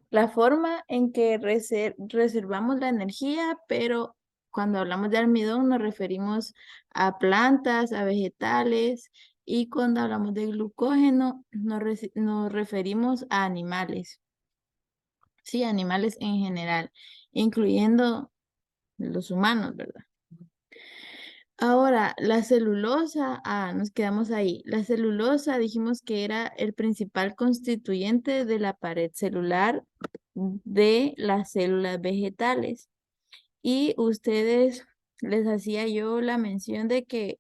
La forma en que reservamos la energía, pero cuando hablamos de almidón nos referimos a plantas, a vegetales, y cuando hablamos de glucógeno nos referimos a animales. Sí, animales en general, incluyendo los humanos, ¿verdad? Ahora, la celulosa, nos quedamos ahí. La celulosa dijimos que era el principal constituyente de la pared celular de las células vegetales. Y ustedes, les hacía yo la mención de que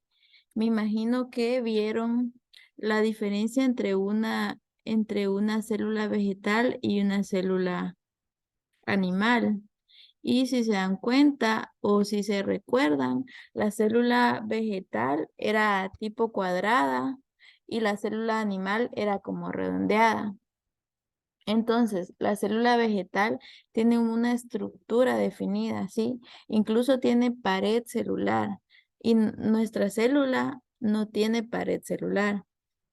me imagino que vieron la diferencia entre una célula vegetal y una célula animal. Y si se dan cuenta o si se recuerdan, la célula vegetal era tipo cuadrada y la célula animal era como redondeada. Entonces, la célula vegetal tiene una estructura definida, ¿sí? Incluso tiene pared celular y nuestra célula no tiene pared celular,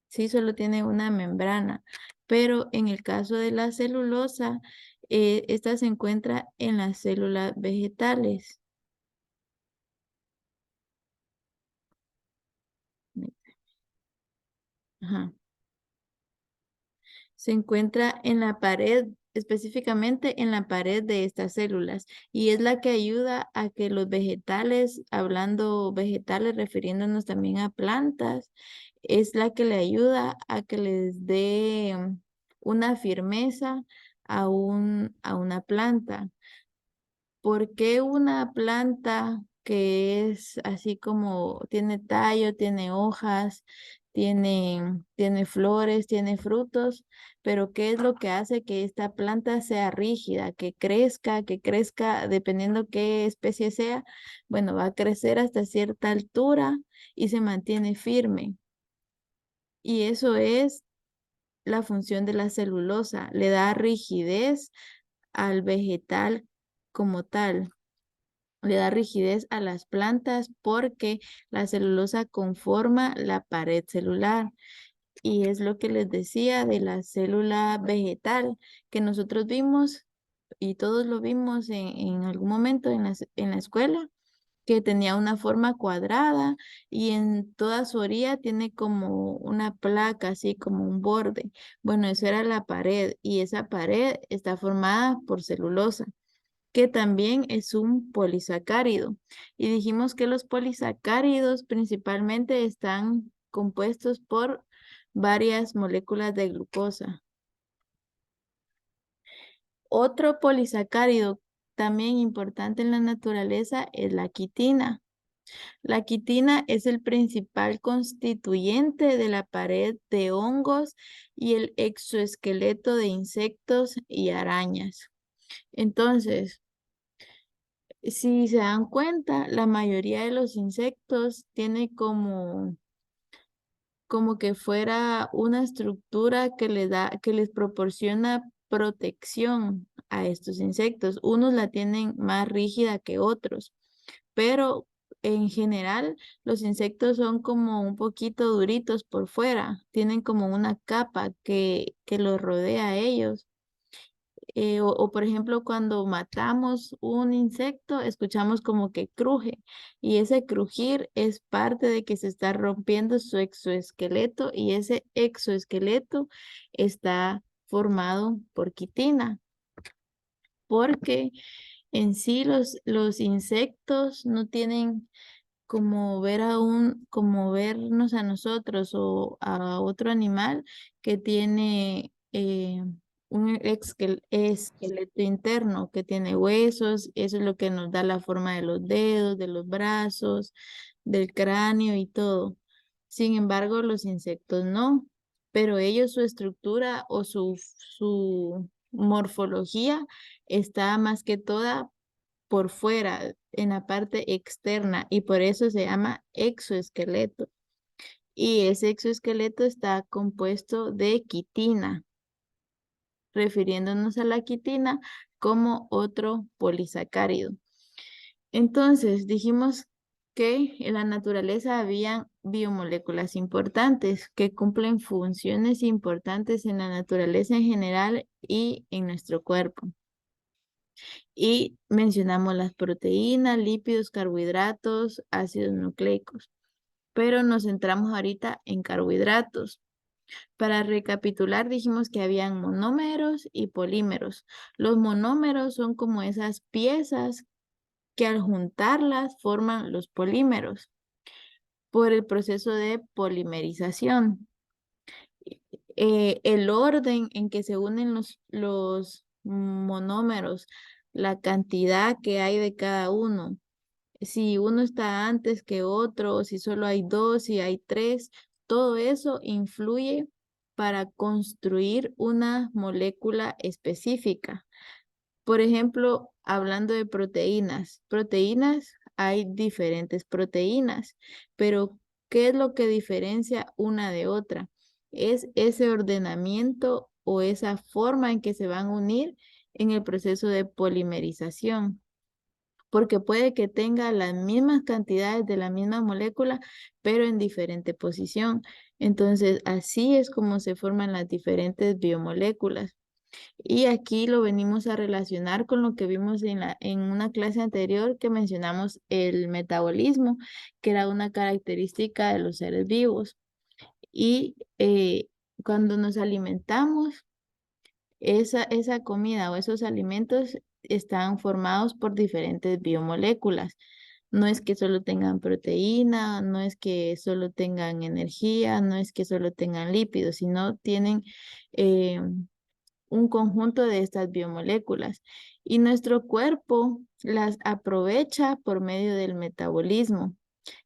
¿sí? Solo tiene una membrana. Pero en el caso de la celulosa, esta se encuentra en las células vegetales. Ajá. Se encuentra en la pared, específicamente en la pared de estas células, y es la que ayuda a que los vegetales, hablando vegetales, refiriéndonos también a plantas, es la que le ayuda a que les dé una firmeza a una planta. ¿Por qué una planta que es así como tiene tallo, tiene hojas, tiene flores, tiene frutos? Pero ¿qué es lo que hace que esta planta sea rígida, que crezca, dependiendo qué especie sea? Bueno, va a crecer hasta cierta altura y se mantiene firme. Y eso es la función de la celulosa, le da rigidez al vegetal como tal. Le da rigidez a las plantas porque la celulosa conforma la pared celular. Y es lo que les decía de la célula vegetal que nosotros vimos y todos lo vimos en algún momento en la escuela, que tenía una forma cuadrada y en toda su orilla tiene como una placa, así como un borde. Bueno, eso era la pared y esa pared está formada por celulosa, que también es un polisacárido. Y dijimos que los polisacáridos principalmente están compuestos por varias moléculas de glucosa. Otro polisacárido también importante en la naturaleza es la quitina. La quitina es el principal constituyente de la pared de hongos y el exoesqueleto de insectos y arañas. Entonces, si se dan cuenta, la mayoría de los insectos tiene como que fuera una estructura que les proporciona protección a estos insectos. Unos la tienen más rígida que otros, pero en general los insectos son como un poquito duritos por fuera, tienen como una capa que los rodea a ellos. O, por ejemplo, cuando matamos un insecto, escuchamos como que cruje y ese crujir es parte de que se está rompiendo su exoesqueleto y ese exoesqueleto está formado por quitina, porque en sí los insectos no tienen como vernos a nosotros o a otro animal que tiene un esqueleto interno, que tiene huesos, eso es lo que nos da la forma de los dedos, de los brazos, del cráneo y todo. Sin embargo, los insectos no, pero ellos su estructura o su morfología está más que toda por fuera, en la parte externa, y por eso se llama exoesqueleto. Y ese exoesqueleto está compuesto de quitina, refiriéndonos a la quitina como otro polisacárido. Entonces, dijimos que en la naturaleza habían biomoléculas importantes que cumplen funciones importantes en la naturaleza en general y en nuestro cuerpo. Y mencionamos las proteínas, lípidos, carbohidratos, ácidos nucleicos. Pero nos centramos ahorita en carbohidratos. Para recapitular, dijimos que habían monómeros y polímeros. Los monómeros son como esas piezas que al juntarlas forman los polímeros por el proceso de polimerización. El orden en que se unen los monómeros, la cantidad que hay de cada uno, si uno está antes que otro, si solo hay dos, si hay tres, todo eso influye para construir una molécula específica. Por ejemplo, hablando de proteínas, hay diferentes proteínas, pero ¿qué es lo que diferencia una de otra? Es ese ordenamiento o esa forma en que se van a unir en el proceso de polimerización, porque puede que tenga las mismas cantidades de la misma molécula, pero en diferente posición. Entonces, así es como se forman las diferentes biomoléculas. Y aquí lo venimos a relacionar con lo que vimos en una clase anterior que mencionamos el metabolismo, que era una característica de los seres vivos. Y cuando nos alimentamos, esa comida o esos alimentos están formados por diferentes biomoléculas. No es que solo tengan proteína, no es que solo tengan energía, no es que solo tengan lípidos, sino tienen eh, un conjunto de estas biomoléculas. Y nuestro cuerpo las aprovecha por medio del metabolismo,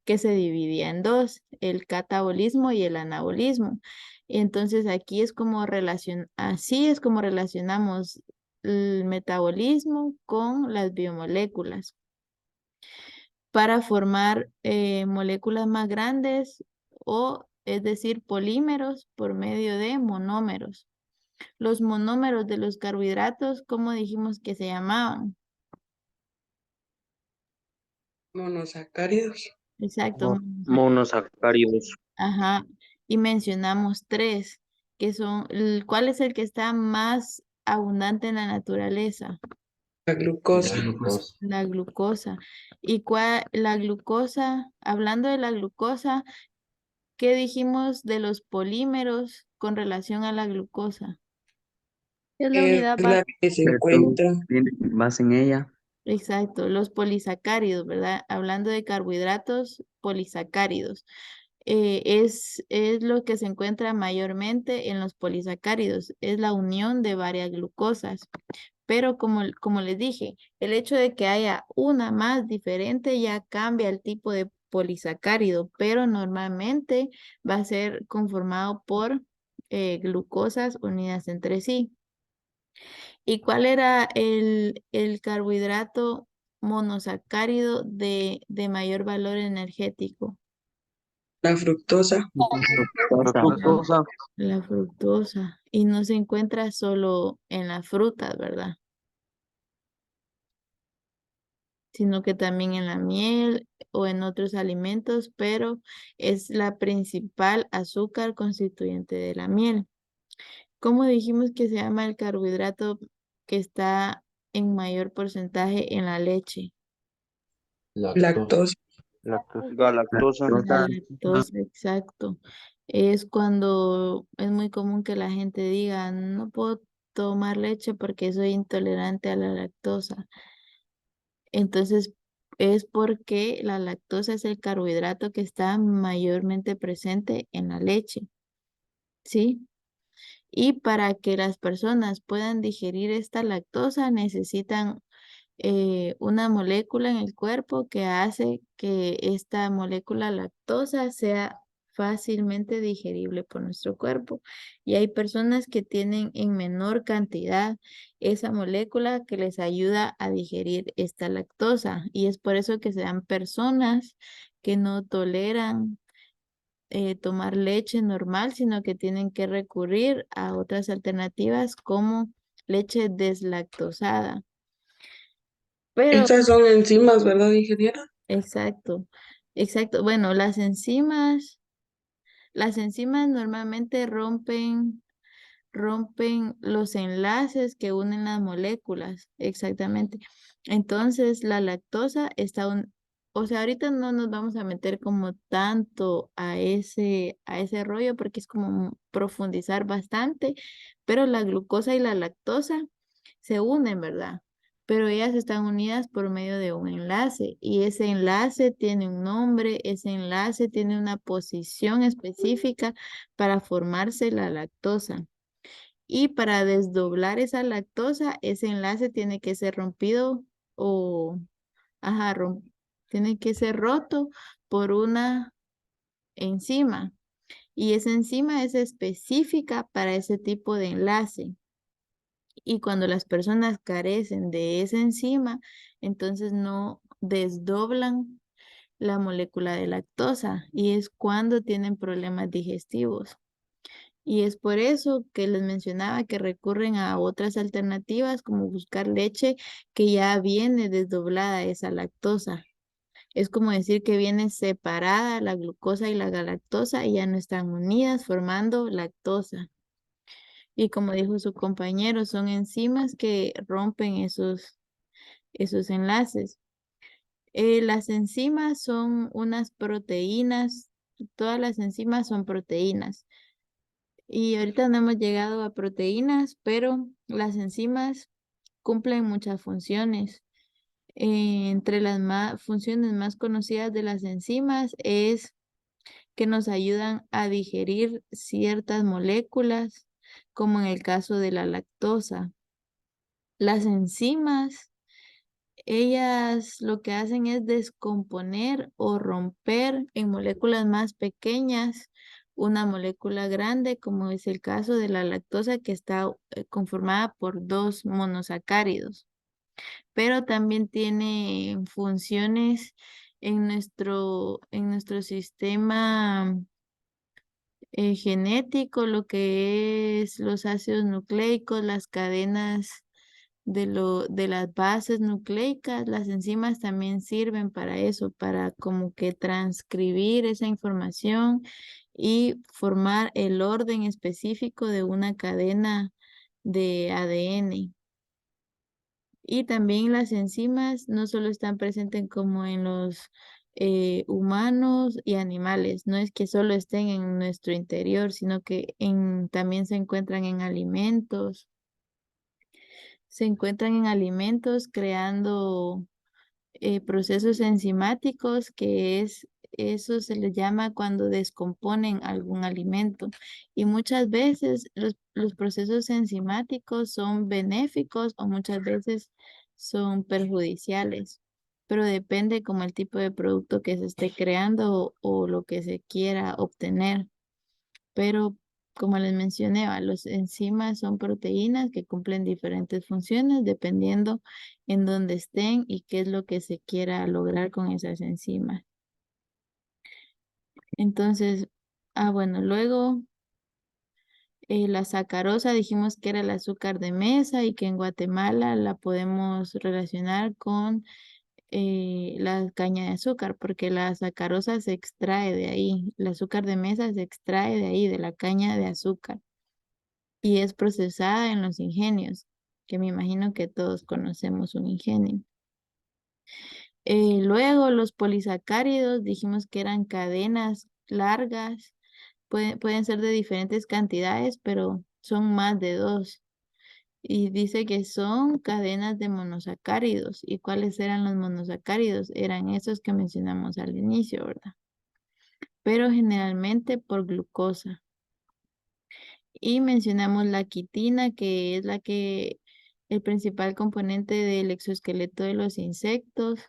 que se dividía en dos, el catabolismo y el anabolismo. Entonces aquí es como así es como relacionamos el metabolismo con las biomoléculas para formar moléculas más grandes o es decir, polímeros por medio de monómeros. Los monómeros de los carbohidratos, ¿cómo dijimos que se llamaban? Monosacáridos. Exacto. Monosacáridos. Ajá. Y mencionamos tres, que son, ¿cuál es el que está más abundante en la naturaleza? La glucosa. La glucosa. ¿Y la glucosa, hablando de la glucosa, qué dijimos de los polímeros con relación a la glucosa? Es la Es unidad la que se encuentra. Más en ella. Exacto, los polisacáridos, ¿verdad? Hablando de carbohidratos, polisacáridos. Es lo que se encuentra mayormente en los polisacáridos, es la unión de varias glucosas. Pero como les dije, el hecho de que haya una más diferente ya cambia el tipo de polisacárido, pero normalmente va a ser conformado por glucosas unidas entre sí. ¿Y cuál era el carbohidrato monosacárido de mayor valor energético? La fructosa. Fructosa. La fructosa. Y no se encuentra solo en las frutas, ¿verdad? Sino que también en la miel o en otros alimentos, pero es la principal azúcar constituyente de la miel. ¿Cómo dijimos que se llama el carbohidrato que está en mayor porcentaje en la leche? Lactosa. Galactosa. La lactosa, exacto. Es cuando es muy común que la gente diga, no puedo tomar leche porque soy intolerante a la lactosa. Entonces, es porque la lactosa es el carbohidrato que está mayormente presente en la leche, ¿sí? Y para que las personas puedan digerir esta lactosa, necesitan una molécula en el cuerpo que hace que esta molécula lactosa sea fácilmente digerible por nuestro cuerpo. Y hay personas que tienen en menor cantidad esa molécula que les ayuda a digerir esta lactosa. Y es por eso que se dan personas que no toleran tomar leche normal, sino que tienen que recurrir a otras alternativas como leche deslactosada. Pero Estas son enzimas, ¿verdad, ingeniera? exacto. Exacto. Bueno, las enzimas normalmente rompen los enlaces que unen las moléculas, exactamente. Entonces, la lactosa o sea, ahorita no nos vamos a meter como tanto a ese rollo porque es como profundizar bastante, pero la glucosa y la lactosa se unen, ¿verdad? Pero ellas están unidas por medio de un enlace y ese enlace tiene un nombre, ese enlace tiene una posición específica para formarse la lactosa. Y para desdoblar esa lactosa, ese enlace tiene que ser rompido o, ajá, tiene que ser roto por una enzima. Y esa enzima es específica para ese tipo de enlace. Y cuando las personas carecen de esa enzima, entonces no desdoblan la molécula de lactosa y es cuando tienen problemas digestivos. Y es por eso que les mencionaba que recurren a otras alternativas como buscar leche que ya viene desdoblada esa lactosa. Es como decir que viene separada la glucosa y la galactosa y ya no están unidas formando lactosa. Y como dijo su compañero, son enzimas que rompen esos enlaces. Las enzimas son unas proteínas, todas las enzimas son proteínas. Y ahorita no hemos llegado a proteínas, pero las enzimas cumplen muchas funciones. Entre las funciones más conocidas de las enzimas es que nos ayudan a digerir ciertas moléculas, como en el caso de la lactosa. Las enzimas, ellas lo que hacen es descomponer o romper en moléculas más pequeñas una molécula grande, como es el caso de la lactosa que está conformada por dos monosacáridos. Pero también tiene funciones en nuestro sistema genético, lo que es los ácidos nucleicos, las cadenas de las bases nucleicas, las enzimas también sirven para eso, para como que transcribir esa información y formar el orden específico de una cadena de ADN. Y también las enzimas no solo están presentes como en los humanos y animales, no es que solo estén en nuestro interior, sino que también se encuentran en alimentos creando procesos enzimáticos, eso se le llama cuando descomponen algún alimento. Y muchas veces los procesos enzimáticos son benéficos o muchas veces son perjudiciales, pero depende como el tipo de producto que se esté creando o lo que se quiera obtener. Pero como les mencioné, los enzimas son proteínas que cumplen diferentes funciones dependiendo en dónde estén y qué es lo que se quiera lograr con esas enzimas. Entonces, bueno, luego la sacarosa dijimos que era el azúcar de mesa y que en Guatemala la podemos relacionar con la caña de azúcar, porque la sacarosa se extrae de ahí, el azúcar de mesa se extrae de ahí, de la caña de azúcar, y es procesada en los ingenios, que me imagino que todos conocemos un ingenio. Luego los polisacáridos, dijimos que eran cadenas largas, pueden ser de diferentes cantidades, pero son más de dos. Y dice que son cadenas de monosacáridos. ¿Y cuáles eran los monosacáridos? Eran esos que mencionamos al inicio, ¿verdad? Pero generalmente por glucosa. Y mencionamos la quitina, que es el principal componente del exoesqueleto de los insectos.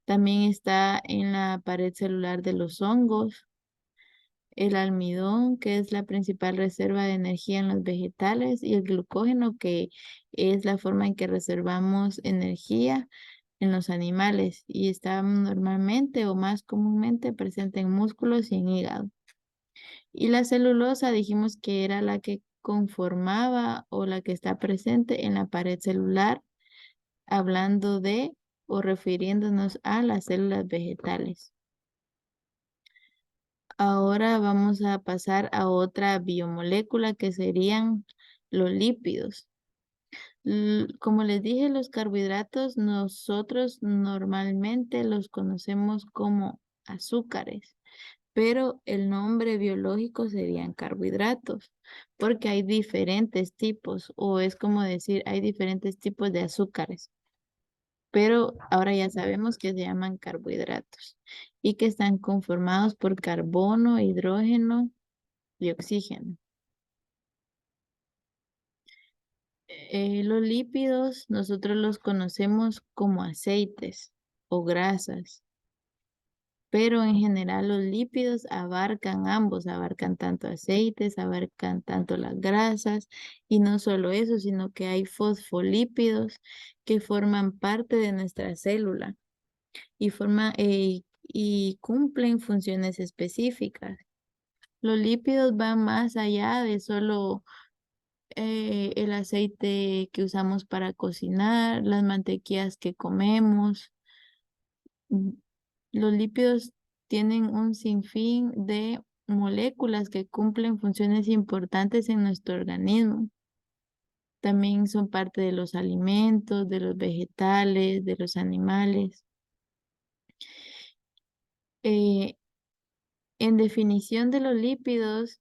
También está en la pared celular de los hongos. El almidón, que es la principal reserva de energía en los vegetales, y el glucógeno, que es la forma en que reservamos energía en los animales y está normalmente o más comúnmente presente en músculos y en hígado. Y la celulosa dijimos que era la que conformaba o la que está presente en la pared celular, hablando de o refiriéndonos a las células vegetales. Ahora vamos a pasar a otra biomolécula que serían los lípidos. Como les dije, los carbohidratos nosotros normalmente los conocemos como azúcares, pero el nombre biológico serían carbohidratos, porque hay diferentes tipos, o es como decir, hay diferentes tipos de azúcares, pero ahora ya sabemos que se llaman carbohidratos y que están conformados por carbono, hidrógeno y oxígeno. Los lípidos nosotros los conocemos como aceites o grasas, pero en general los lípidos abarcan ambos, abarcan tanto aceites, abarcan tanto las grasas y no solo eso, sino que hay fosfolípidos que forman parte de nuestra célula y y cumplen funciones específicas. Los lípidos van más allá de solo el aceite que usamos para cocinar, las mantequillas que comemos. Mm, Los lípidos tienen un sinfín de moléculas que cumplen funciones importantes en nuestro organismo. También son parte de los alimentos, de los vegetales, de los animales. Eh, en definición de los lípidos,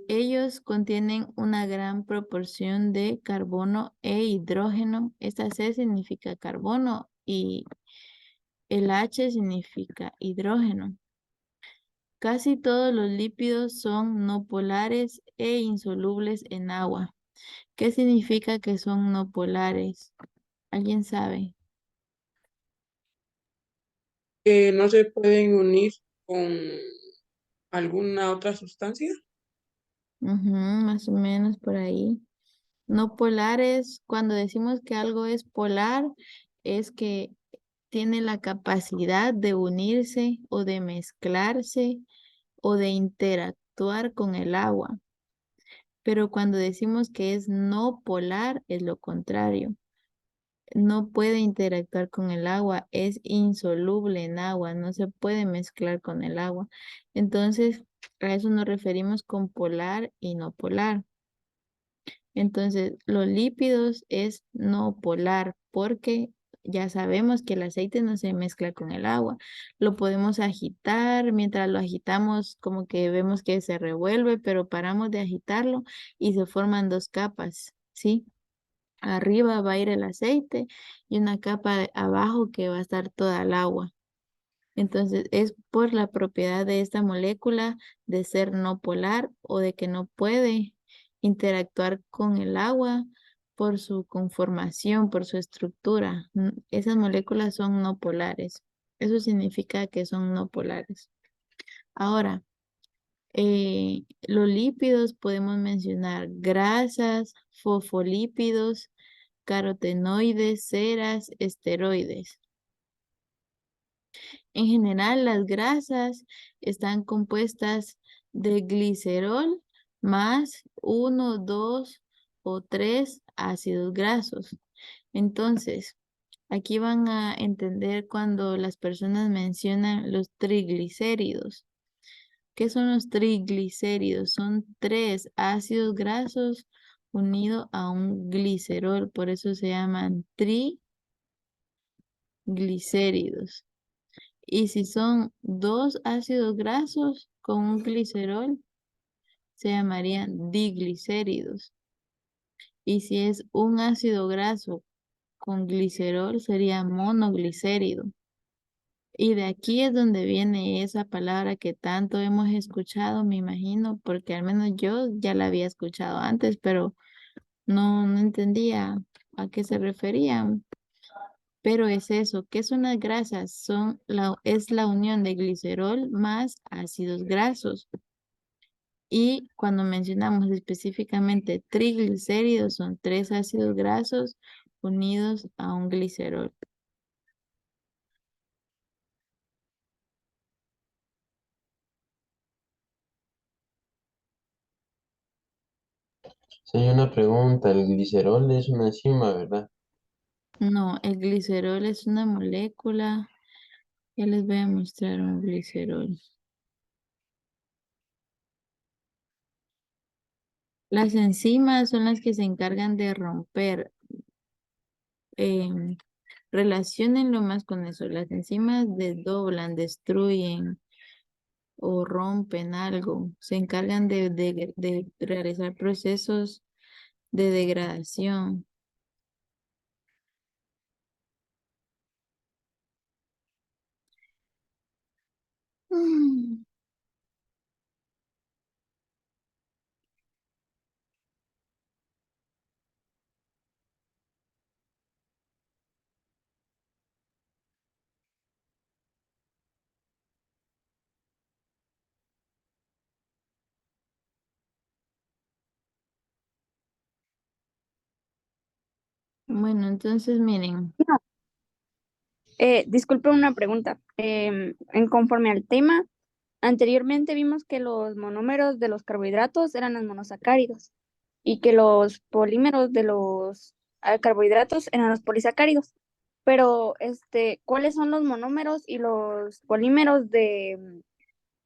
ellos contienen una gran proporción de carbono e hidrógeno. Esta C significa carbono y el H significa hidrógeno. Casi todos los lípidos son no polares e insolubles en agua. ¿Qué significa que son no polares? ¿Alguien sabe? Que no se pueden unir con alguna otra sustancia. Ujú, más o menos por ahí. No polares, cuando decimos que algo es polar, es que tiene la capacidad de unirse o de mezclarse o de interactuar con el agua. Pero cuando decimos que es no polar, es lo contrario. No puede interactuar con el agua, es insoluble en agua, no se puede mezclar con el agua. Entonces, a eso nos referimos con polar y no polar. Entonces, los lípidos es no polar porque ya sabemos que el aceite no se mezcla con el agua. Lo podemos agitar, mientras lo agitamos como que vemos que se revuelve, pero paramos de agitarlo y se forman dos capas, ¿sí? Arriba va a ir el aceite y una capa abajo que va a estar toda el agua. Entonces, es por la propiedad de esta molécula de ser no polar o de que no puede interactuar con el agua por su conformación, por su estructura. Esas moléculas son no polares. Eso significa que son no polares. Ahora, los lípidos podemos mencionar grasas, fosfolípidos, carotenoides, ceras, esteroides. En general, las grasas están compuestas de glicerol más uno, dos o tres ácidos grasos. Entonces, aquí van a entender cuando las personas mencionan los triglicéridos. ¿Qué son los triglicéridos? Son tres ácidos grasos unidos a un glicerol, por eso se llaman triglicéridos. Y si son dos ácidos grasos con un glicerol, se llamarían diglicéridos. Y si es un ácido graso con glicerol, sería monoglicérido. Y de aquí es donde viene esa palabra que tanto hemos escuchado, me imagino, porque al menos yo ya la había escuchado antes, pero no entendía a qué se referían. Pero es eso, ¿qué son las grasas? Es la unión de glicerol más ácidos grasos. Y cuando mencionamos específicamente triglicéridos, son tres ácidos grasos unidos a un glicerol. Sí, hay una pregunta. El glicerol es una enzima, ¿verdad? No, el glicerol es una molécula. Ya les voy a mostrar un glicerol. Las enzimas son las que se encargan de romper. Relaciónenlo más con eso. Las enzimas desdoblan, destruyen o rompen algo. Se encargan de realizar procesos de degradación. Mm. Bueno, entonces miren, Disculpe una pregunta. En conforme al tema, anteriormente vimos que los monómeros de los carbohidratos eran los monosacáridos y que los polímeros de los carbohidratos eran los polisacáridos. Pero, ¿cuáles son los monómeros y los polímeros de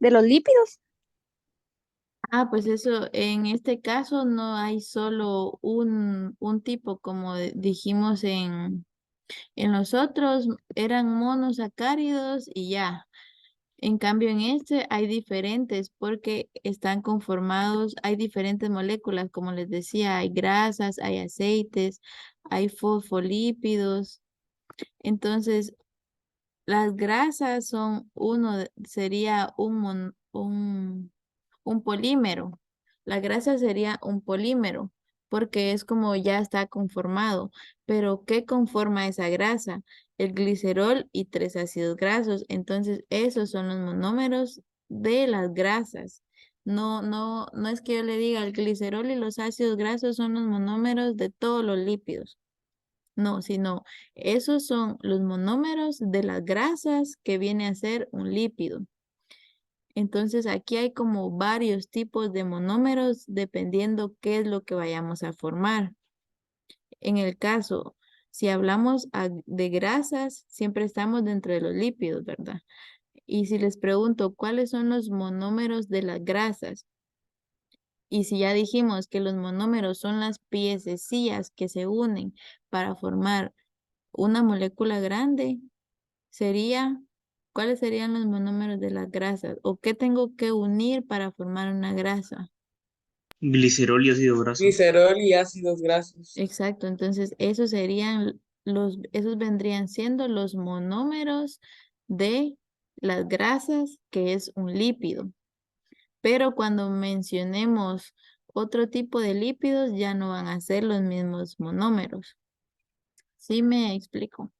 los lípidos? pues eso, en este caso no hay solo un tipo, como dijimos en los otros, eran monosacáridos y ya. En cambio, en este hay diferentes porque están conformados, hay diferentes moléculas, como les decía, hay grasas, hay aceites, hay fosfolípidos. Entonces, las grasas son sería un polímero. La grasa sería un polímero porque es como ya está conformado. Pero ¿qué conforma esa grasa? El glicerol y 3 ácidos grasos. Entonces, esos son los monómeros de las grasas. No es que yo le diga el glicerol y los ácidos grasos son los monómeros de todos los lípidos. No, sino esos son los monómeros de las grasas que viene a ser un lípido. Entonces aquí hay como varios tipos de monómeros dependiendo qué es lo que vayamos a formar. En el caso, si hablamos de grasas, siempre estamos dentro de los lípidos, ¿verdad? Y si les pregunto cuáles son los monómeros de las grasas, y si ya dijimos que los monómeros son las piececillas que se unen para formar una molécula grande, sería, ¿cuáles serían los monómeros de las grasas? ¿O qué tengo que unir para formar una grasa? Glicerol y ácido graso. Glicerol y ácidos grasos. Exacto, entonces esos vendrían siendo los monómeros de las grasas, que es un lípido. Pero cuando mencionemos otro tipo de lípidos, ya no van a ser los mismos monómeros. ¿Sí me explico?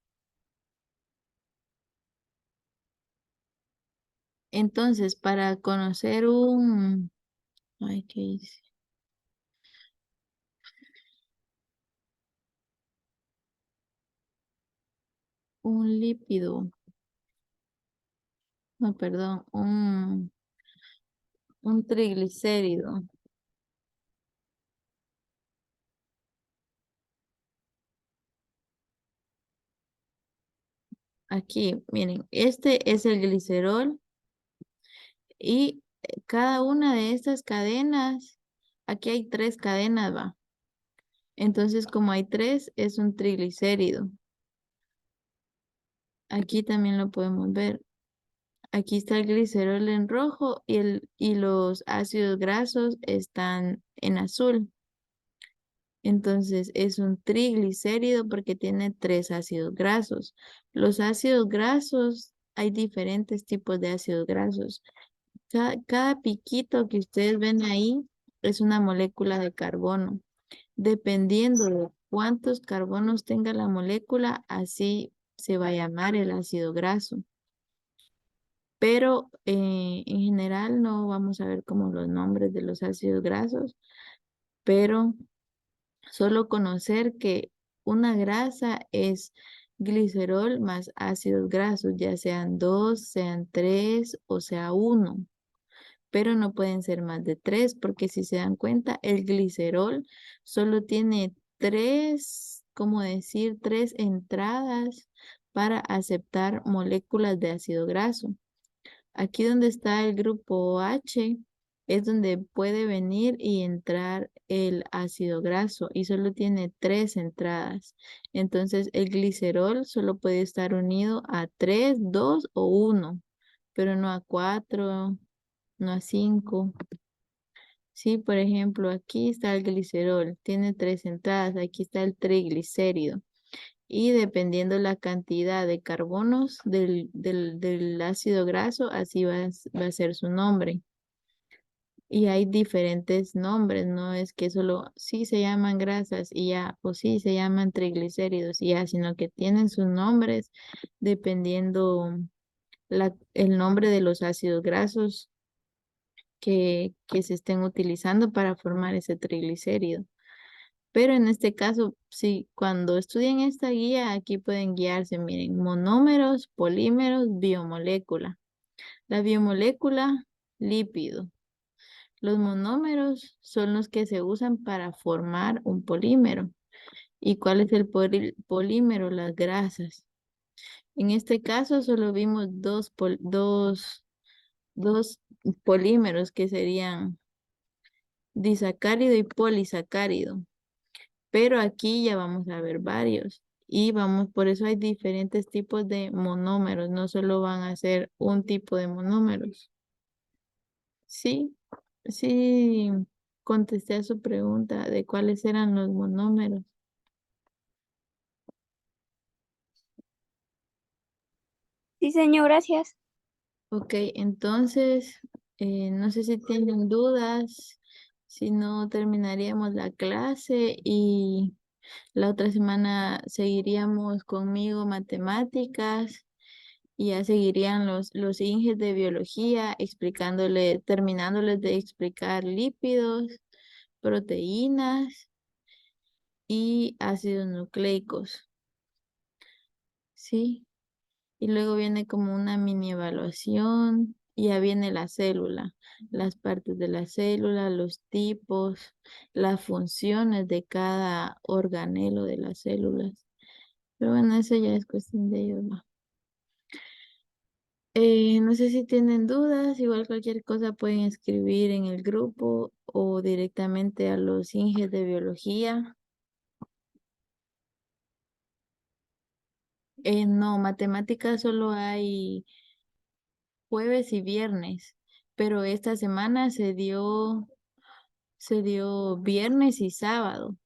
Entonces, para conocer ay, ¿qué hice? Un lípido, no, perdón, un triglicérido. Aquí, miren, este es el glicerol y cada una de estas cadenas, aquí hay 3 cadenas, va. Entonces, como hay 3, es un triglicérido. Aquí también lo podemos ver. Aquí está el glicerol en rojo y los ácidos grasos están en azul. Entonces es un triglicérido porque tiene 3 ácidos grasos. Los ácidos grasos, hay diferentes tipos de ácidos grasos. Cada piquito que ustedes ven ahí es una molécula de carbono. Dependiendo de cuántos carbonos tenga la molécula, así se va a llamar el ácido graso. Pero en general no vamos a ver como los nombres de los ácidos grasos, pero solo conocer que una grasa es glicerol más ácidos grasos, ya sean 2, sean 3 o sea 1, pero no pueden ser más de 3 porque si se dan cuenta, el glicerol solo tiene 3, ¿cómo decir? 3 entradas para aceptar moléculas de ácido graso. Aquí donde está el grupo H, es donde puede venir y entrar el ácido graso y solo tiene 3 entradas. Entonces el glicerol solo puede estar unido a 3, 2 o 1, pero no a 4, no a 5. Sí, por ejemplo, aquí está el glicerol, tiene 3 entradas, aquí está el triglicérido. Y dependiendo la cantidad de carbonos del ácido graso, así va a ser su nombre. Y hay diferentes nombres, no es que solo sí se llaman grasas y ya, o sí se llaman triglicéridos y ya, sino que tienen sus nombres dependiendo el nombre de los ácidos grasos que se estén utilizando para formar ese triglicérido. Pero en este caso, sí, cuando estudien esta guía, aquí pueden guiarse, miren, monómeros, polímeros, biomolécula. La biomolécula, lípido. Los monómeros son los que se usan para formar un polímero. ¿Y cuál es el polímero? Las grasas. En este caso solo vimos dos polímeros que serían disacárido y polisacárido. Pero aquí ya vamos a ver varios. Y vamos, por eso hay diferentes tipos de monómeros. No solo van a ser un tipo de monómeros. Sí, sí, contesté a su pregunta de cuáles eran los monómeros. Sí, señor, gracias. Ok, entonces, no sé si tienen dudas, si no terminaríamos la clase y la otra semana seguiríamos conmigo matemáticas y ya seguirían los inges de biología terminándoles de explicar lípidos, proteínas y ácidos nucleicos. ¿Sí? Y luego viene como una mini evaluación, y ya viene la célula, las partes de la célula, los tipos, las funciones de cada organelo de las células. Pero bueno, eso ya es cuestión de ellos, ¿no? No sé si tienen dudas, igual cualquier cosa pueden escribir en el grupo o directamente a los inges de biología. No, matemáticas solo hay jueves y viernes, pero esta semana se dio viernes y sábado,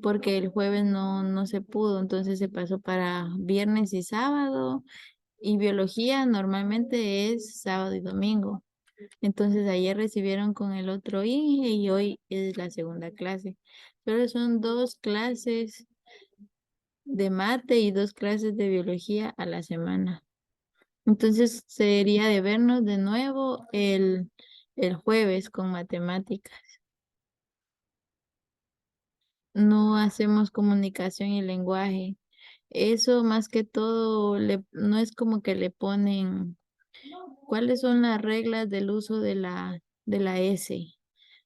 porque el jueves no se pudo, entonces se pasó para viernes y sábado, y biología normalmente es sábado y domingo. Entonces ayer recibieron con el otro INGE y hoy es la segunda clase, pero son 2 clases de mate y 2 clases de biología a la semana. Entonces sería de vernos de nuevo el jueves con matemáticas. No hacemos comunicación y lenguaje. Eso más que todo no es como que le ponen cuáles son las reglas del uso de la S.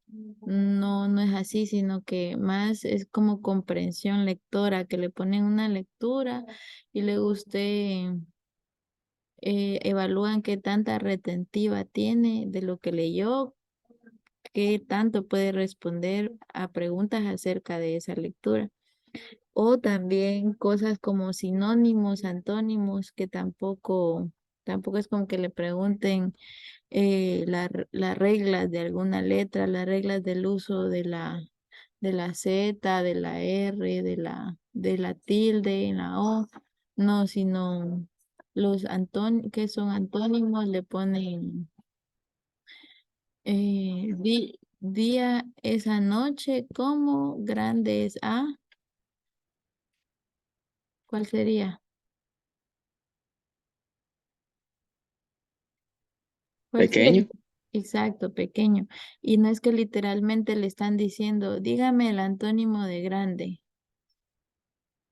No, no es así, sino que más es como comprensión lectora, que le ponen una lectura y luego usted evalúan qué tanta retentiva tiene de lo que leyó, qué tanto puede responder a preguntas acerca de esa lectura. O también cosas como sinónimos, antónimos, que tampoco es como que le pregunten las reglas de alguna letra, las reglas del uso de la Z, de la R, de la tilde, en la O. No, sino que son antónimos le ponen día esa noche, como grande es A. ¿Cuál sería? ¿Cuál sería? Pequeño. Exacto, pequeño. Y no es que literalmente le están diciendo, dígame el antónimo de grande.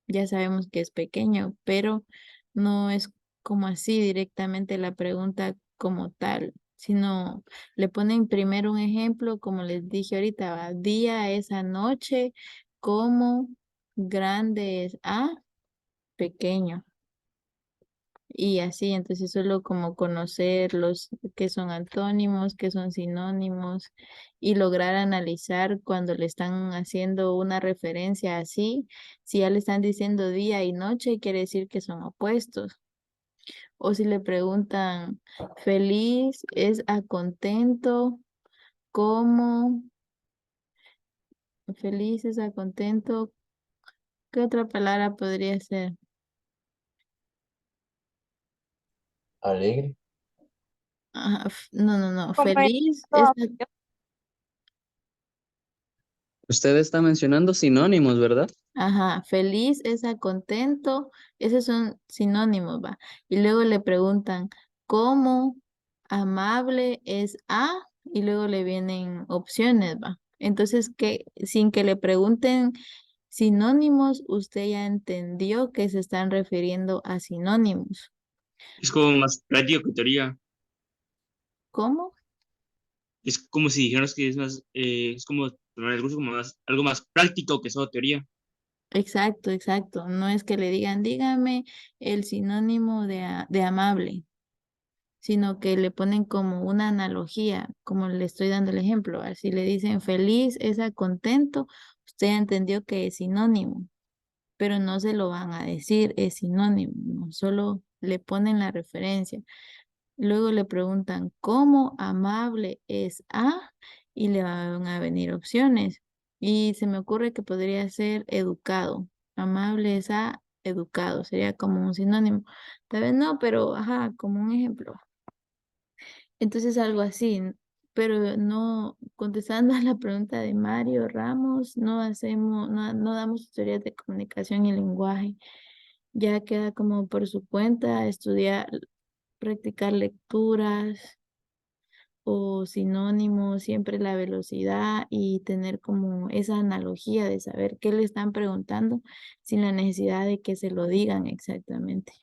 Ya sabemos que es pequeño, pero no es como así directamente la pregunta como tal, sino le ponen primero un ejemplo, como les dije ahorita, va, día esa noche, como grande es A, pequeño. y así, entonces solo como conocer los que son antónimos, que son sinónimos y lograr analizar cuando le están haciendo una referencia así, si ya le están diciendo día y noche, quiere decir que son opuestos. O si le preguntan feliz es a contento, ¿cómo? Feliz es a contento, ¿qué otra palabra podría ser? Alegre. Ajá, no, no, no, Como en feliz es todo. Usted está mencionando sinónimos, ¿verdad? ajá, feliz es a contento, esos son sinónimos, va. Y luego le preguntan, ¿cómo amable es a? Y luego le vienen opciones, va. Entonces, que sin que le pregunten sinónimos, usted ya entendió que se están refiriendo a sinónimos. Es como más práctico que teoría. ¿Cómo? Es como si dijeras que es más, es como tomar el curso como algo más práctico que solo teoría. Exacto, exacto. No es que le digan, dígame el sinónimo de amable, sino que le ponen como una analogía, como le estoy dando el ejemplo. Así le dicen feliz es a contento, usted entendió que es sinónimo, pero no se lo van a decir, es sinónimo, no, solo le ponen la referencia. Luego le preguntan, ¿cómo amable es a? Y le van a venir opciones. Y se me ocurre que podría ser educado. Amable es a educado, sería como un sinónimo. Tal vez no, pero ajá, como un ejemplo. Entonces algo así, pero no, contestando a la pregunta de Mario Ramos, no hacemos, no damos teorías de comunicación y lenguaje. Ya queda como por su cuenta estudiar, practicar lecturas o sinónimos, siempre la velocidad y tener como esa analogía de saber qué le están preguntando sin la necesidad de que se lo digan exactamente.